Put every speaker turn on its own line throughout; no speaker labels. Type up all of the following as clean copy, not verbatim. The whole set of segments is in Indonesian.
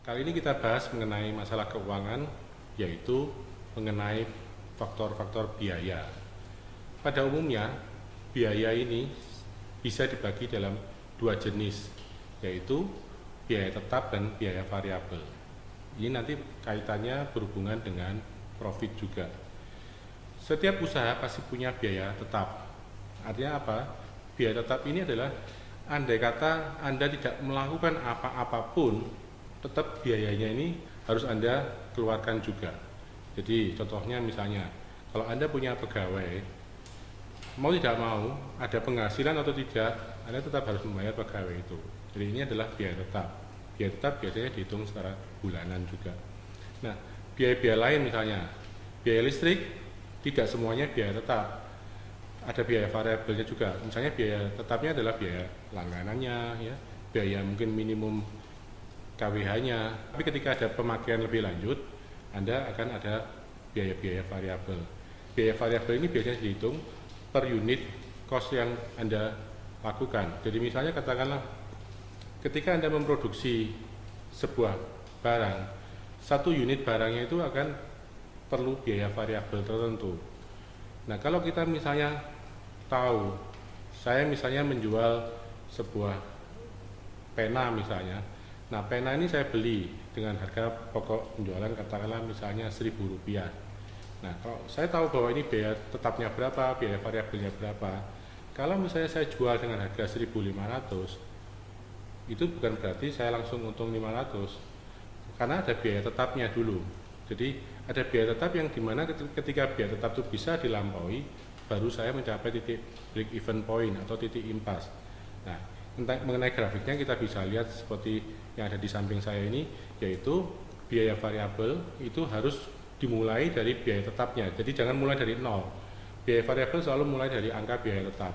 Kali ini kita bahas mengenai masalah keuangan, yaitu mengenai faktor-faktor biaya. Pada umumnya, biaya ini bisa dibagi dalam dua jenis, yaitu biaya tetap dan biaya variabel. Ini nanti kaitannya berhubungan dengan profit juga. Setiap usaha pasti punya biaya tetap. Artinya apa? Biaya tetap ini adalah andai kata Anda tidak melakukan apa-apapun, tetap biayanya ini harus Anda keluarkan juga. Jadi contohnya misalnya, kalau Anda punya pegawai, mau tidak mau, ada penghasilan atau tidak, Anda tetap harus membayar pegawai itu. Jadi ini adalah biaya tetap. Biaya tetap biasanya dihitung secara bulanan juga. Nah, biaya-biaya lain misalnya, biaya listrik, tidak semuanya biaya tetap. Ada biaya variabelnya juga. Misalnya biaya tetapnya adalah biaya langganannya, ya, biaya mungkin minimum KWH-nya. Tapi ketika ada pemakaian lebih lanjut, Anda akan ada biaya-biaya variabel. Biaya variabel ini biasanya dihitung per unit cost yang Anda lakukan. Jadi misalnya katakanlah ketika Anda memproduksi sebuah barang, satu unit barangnya itu akan perlu biaya variabel tertentu. Nah, kalau kita misalnya tahu, saya misalnya menjual sebuah pena misalnya. Nah, pena ini saya beli dengan harga pokok penjualan katakanlah misalnya Rp1.000. Nah, kalau saya tahu bahwa ini biaya tetapnya berapa, biaya variabelnya berapa. Kalau misalnya saya jual dengan harga 1.500, itu bukan berarti saya langsung untung 500, karena ada biaya tetapnya dulu. Jadi ada biaya tetap yang dimana ketika biaya tetap itu bisa dilampaui, baru saya mencapai titik break even point atau titik impas. Nah, mengenai grafiknya kita bisa lihat seperti yang ada di samping saya ini, yaitu biaya variabel itu harus dimulai dari biaya tetapnya. Jadi jangan mulai dari nol. Biaya variabel selalu mulai dari angka biaya tetap.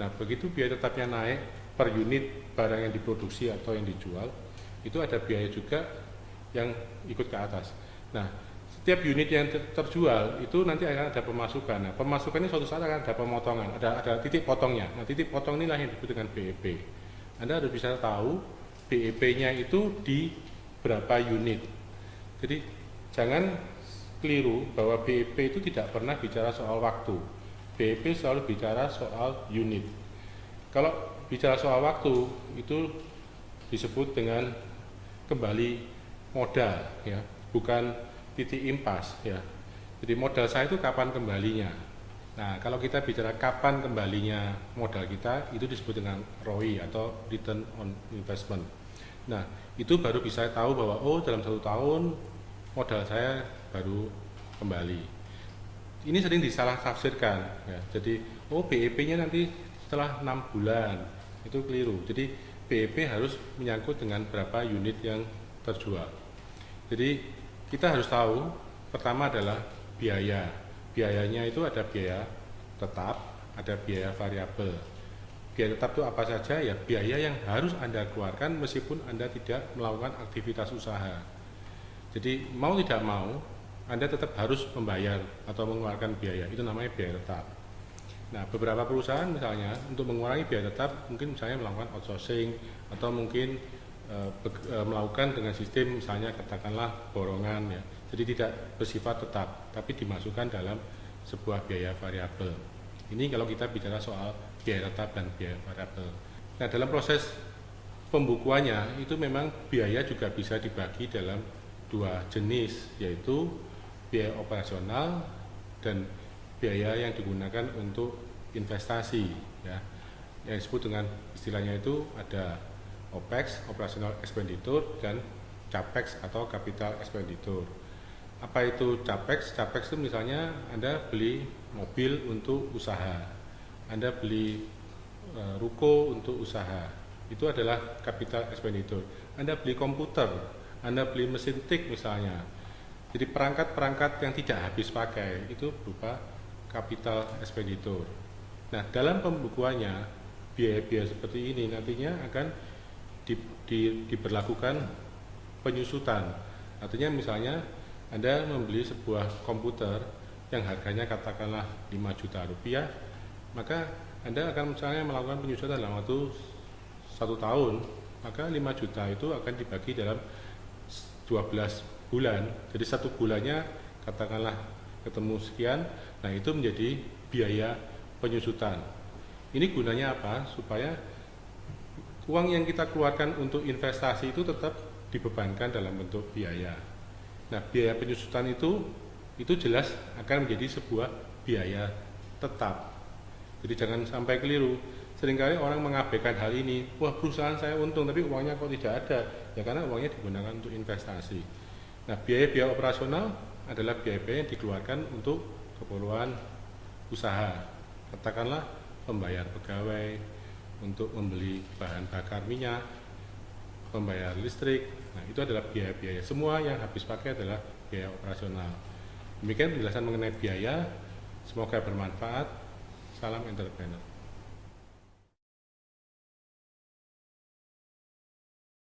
Nah, begitu biaya tetapnya naik per unit barang yang diproduksi atau yang dijual, itu ada biaya juga yang ikut ke atas. Nah, setiap unit yang terjual itu nanti akan ada pemasukan. Nah, pemasukannya suatu saat akan ada pemotongan, ada titik potongnya. Nah, titik potong inilah yang disebut dengan BEP. Anda harus bisa tahu BEP-nya itu di berapa unit. Jadi jangan keliru bahwa BEP itu tidak pernah bicara soal waktu. BEP selalu bicara soal unit. Kalau bicara soal waktu itu disebut dengan kembali modal, ya, bukan titik impas, ya. Jadi modal saya itu kapan kembalinya. Nah, kalau kita bicara kapan kembalinya modal kita, itu disebut dengan ROI atau return on investment. Nah, itu baru bisa tahu bahwa oh dalam 1 tahun modal saya baru kembali. Ini sering disalah tafsirkan, ya. Jadi oh BEP-nya nanti setelah 6 bulan, itu keliru. Jadi BEP harus menyangkut dengan berapa unit yang terjual. Jadi kita harus tahu pertama adalah biaya. Biayanya itu ada biaya tetap, ada biaya variabel. Biaya tetap itu apa saja? Ya biaya yang harus Anda keluarkan meskipun Anda tidak melakukan aktivitas usaha. Jadi mau tidak mau Anda tetap harus membayar atau mengeluarkan biaya. Itu namanya biaya tetap. Nah, beberapa perusahaan misalnya untuk mengurangi biaya tetap mungkin misalnya melakukan outsourcing atau mungkin melakukan dengan sistem misalnya katakanlah borongan, ya. Jadi tidak bersifat tetap tapi dimasukkan dalam sebuah biaya variabel. Ini kalau kita bicara soal biaya tetap dan biaya variabel. Nah, dalam proses pembukuannya itu memang biaya juga bisa dibagi dalam dua jenis, yaitu biaya operasional dan biaya yang digunakan untuk investasi, ya. Yang disebut dengan istilahnya itu ada OPEX, operational expenditure, dan CAPEX atau capital expenditure. Apa itu CAPEX? CAPEX itu misalnya Anda beli mobil untuk usaha, Anda beli ruko untuk usaha, itu adalah capital expenditure. Anda beli komputer, Anda beli mesin tik misalnya. Jadi perangkat-perangkat yang tidak habis pakai itu berupa capital expenditure. Nah, dalam pembukuannya biaya-biaya seperti ini nantinya akan diberlakukan penyusutan. Artinya misalnya Anda membeli sebuah komputer yang harganya katakanlah 5 juta rupiah, maka Anda akan misalnya melakukan penyusutan dalam waktu 1 tahun, maka 5 juta itu akan dibagi dalam 12 bulan, jadi 1 bulannya katakanlah ketemu sekian, nah itu menjadi biaya penyusutan. Ini gunanya apa? Supaya uang yang kita keluarkan untuk investasi itu tetap dibebankan dalam bentuk biaya. Nah, biaya penyusutan itu jelas akan menjadi sebuah biaya tetap. Jadi jangan sampai keliru. Seringkali orang mengabaikan hal ini. Wah, perusahaan saya untung tapi uangnya kok tidak ada. Ya karena uangnya digunakan untuk investasi. Nah, biaya-biaya operasional adalah biaya-biaya yang dikeluarkan untuk keperluan usaha. Katakanlah membayar pegawai, untuk membeli bahan bakar minyak, membayar listrik. Nah, itu adalah biaya-biaya. Semua yang habis pakai adalah biaya operasional. Demikian penjelasan mengenai biaya. Semoga bermanfaat. Salam entrepreneur.